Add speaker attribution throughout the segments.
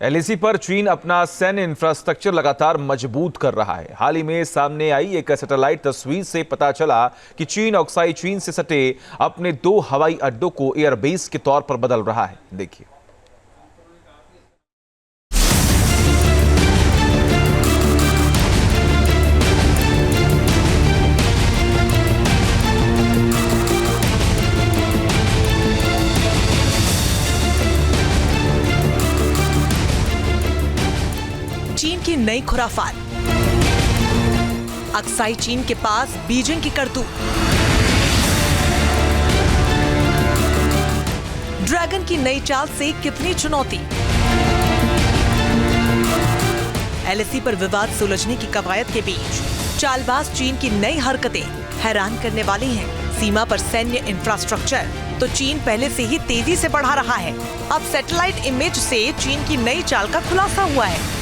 Speaker 1: LAC पर चीन अपना सैन्य इंफ्रास्ट्रक्चर लगातार मजबूत कर रहा है। हाल ही में सामने आई एक सैटेलाइट तस्वीर से पता चला कि चीन ऑक्साई चीन से सटे अपने 2 हवाई अड्डों को एयरबेस के तौर पर बदल रहा है। देखिए।
Speaker 2: चीन की नई खुराफात, अक्साई चीन के पास बीजिंग की करतूत, ड्रैगन की नई चाल से कितनी चुनौती, एलएसी पर विवाद सुलझने की कवायद के बीच चालबाज चीन की नई हरकतें हैरान करने वाली हैं। सीमा पर सैन्य इंफ्रास्ट्रक्चर तो चीन पहले से ही तेजी से बढ़ा रहा है। अब सैटेलाइट इमेज से चीन की नई चाल का खुलासा हुआ है।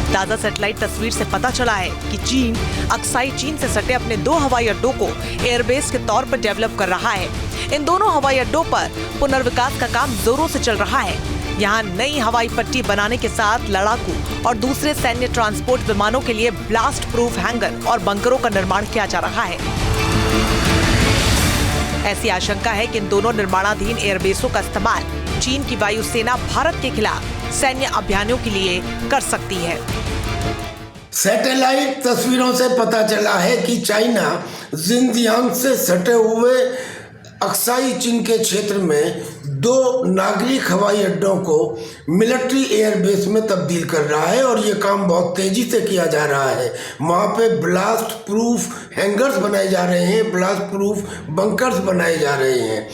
Speaker 2: ताजा सैटेलाइट तस्वीर से पता चला है कि चीन अक्साई चीन से सटे अपने 2 हवाई अड्डों को एयरबेस के तौर पर डेवलप कर रहा है। इन दोनों हवाई अड्डों पर पुनर्विकास का काम जोरों से चल रहा है। यहाँ नई हवाई पट्टी बनाने के साथ लड़ाकू और दूसरे सैन्य ट्रांसपोर्ट विमानों के लिए ब्लास्ट प्रूफ हैंगर और बंकरों का निर्माण किया जा रहा है। ऐसी आशंका है कि इन दोनों निर्माणाधीन एयरबेसों का इस्तेमाल चीन की वायुसेना भारत के खिलाफ सैन्य अभियानों के लिए कर सकती है।
Speaker 3: सैटेलाइट तस्वीरों से पता चला है कि चाइना जिनजियांग से सटे हुए अक्साई चीन के क्षेत्र में 2 नागरिक हवाई अड्डों को मिलिट्री एयरबेस में तब्दील कर रहा है और ये काम बहुत तेजी से किया जा रहा है। वहाँ पे ब्लास्ट प्रूफ हैंगर्स बनाए जा रहे हैं, ब्लास्ट प्रूफ बंकर्स बनाए जा रहे हैं।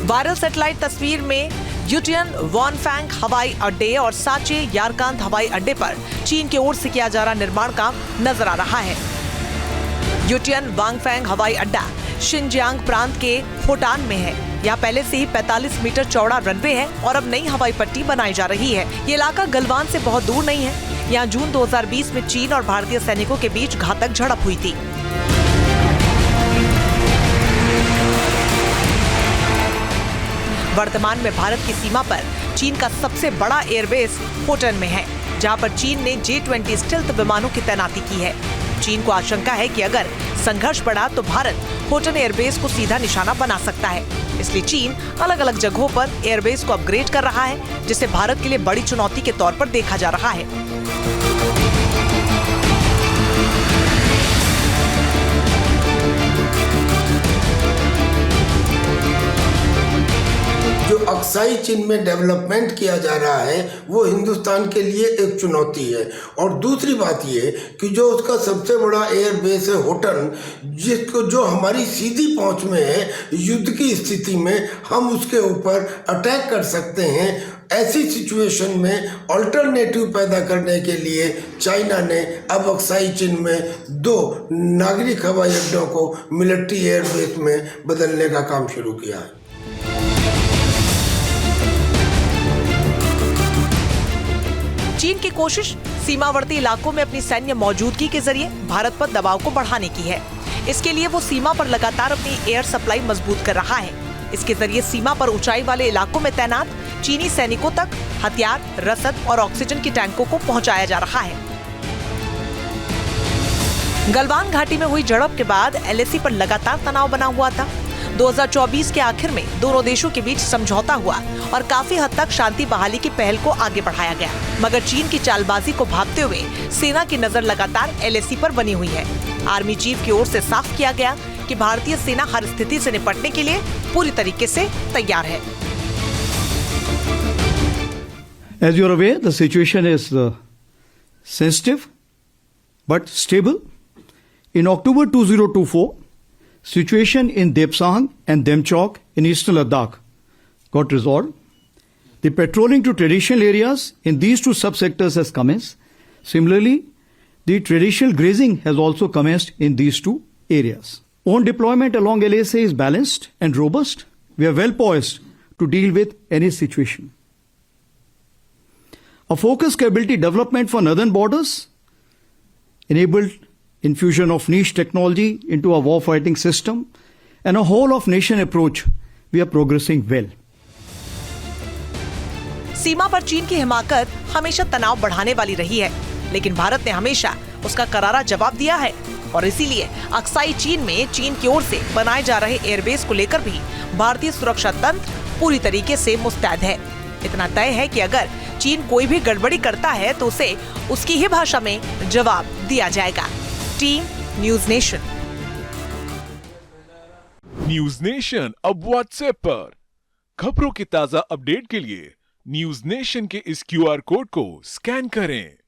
Speaker 2: वायरल सैटेलाइट तस्वीर में यूटियन वानफैंग हवाई अड्डे और साचे यारकांत हवाई अड्डे पर चीन की ओर से किया जा रहा निर्माण काम नजर आ रहा है। यूटियन वांगफैंग हवाई अड्डा शिनजियांग प्रांत के होटान में है। यहाँ पहले से ही 45 मीटर चौड़ा रनवे है और अब नई हवाई पट्टी बनाई जा रही है। ये इलाका गलवान से बहुत दूर नहीं है। यहाँ जून 2020 में चीन और भारतीय सैनिकों के बीच घातक झड़प हुई थी। वर्तमान में भारत की सीमा पर चीन का सबसे बड़ा एयरबेस होटन में है, जहां पर चीन ने J-20 स्टेल्थ विमानों की तैनाती की है। चीन को आशंका है कि अगर संघर्ष बढ़ा तो भारत होटन एयरबेस को सीधा निशाना बना सकता है। इसलिए चीन अलग अलग जगहों पर एयरबेस को अपग्रेड कर रहा है, जिसे भारत के लिए बड़ी चुनौती के तौर पर देखा जा रहा है।
Speaker 3: जो अक्साई चीन में डेवलपमेंट किया जा रहा है वो हिंदुस्तान के लिए एक चुनौती है। और दूसरी बात ये कि जो उसका सबसे बड़ा एयरबेस है होटन, जिसको जो हमारी सीधी पहुंच में है, युद्ध की स्थिति में हम उसके ऊपर अटैक कर सकते हैं। ऐसी सिचुएशन में अल्टरनेटिव पैदा करने के लिए चाइना ने अब अक्साई चीन में 2 नागरिक हवाई अड्डों को मिलिट्री एयरबेस में बदलने का काम शुरू किया है।
Speaker 2: चीन की कोशिश सीमावर्ती इलाकों में अपनी सैन्य मौजूदगी के जरिए भारत पर दबाव को बढ़ाने की है। इसके लिए वो सीमा पर लगातार अपनी एयर सप्लाई मजबूत कर रहा है। इसके जरिए सीमा पर ऊंचाई वाले इलाकों में तैनात चीनी सैनिकों तक हथियार, रसद और ऑक्सीजन की टैंकों को पहुंचाया जा रहा है। गलवान घाटी में हुई झड़प के बाद एलएसी पर लगातार तनाव बना हुआ था। 2024 के आखिर में दोनों देशों के बीच समझौता हुआ और काफी हद तक शांति बहाली की पहल को आगे बढ़ाया गया। मगर चीन की चालबाजी को भांपते हुए सेना की नजर लगातार एलएसी पर बनी हुई है। आर्मी चीफ की ओर से साफ किया गया कि भारतीय सेना हर स्थिति से निपटने के लिए पूरी तरीके से तैयार है।
Speaker 4: As you are aware, the situation is sensitive but stable. In October 2024, situation in Depsang and Demchok in eastern Ladakh got resolved. The patrolling to traditional areas in these 2 subsectors has commenced. Similarly, the traditional grazing has also commenced in these 2 areas. On deployment along LASA is balanced and robust. We are well poised to deal with any situation. A focused capability development for northern borders enabled infusion of niche technology into our warfighting system and a whole of nation approach, we are progressing well.
Speaker 2: सीमा पर चीन की हिमाकत हमेशा तनाव बढ़ाने वाली रही है, लेकिन भारत ने हमेशा उसका करारा जवाब दिया है और इसीलिए अक्साई चीन में चीन की ओर से बनाए जा रहे एयरबेस को लेकर भी भारतीय सुरक्षा तंत्र पूरी तरीके से मुस्तैद है। इतना तय है कि अगर चीन कोई भी गड़बड़ी करता है तो उसे उसकी ही भाषा में जवाब दिया जाएगा। Team news nation.
Speaker 5: News nation अब व्हाट्सएप पर खबरों की ताजा अपडेट के लिए न्यूज नेशन के इस QR कोड को स्कैन करें।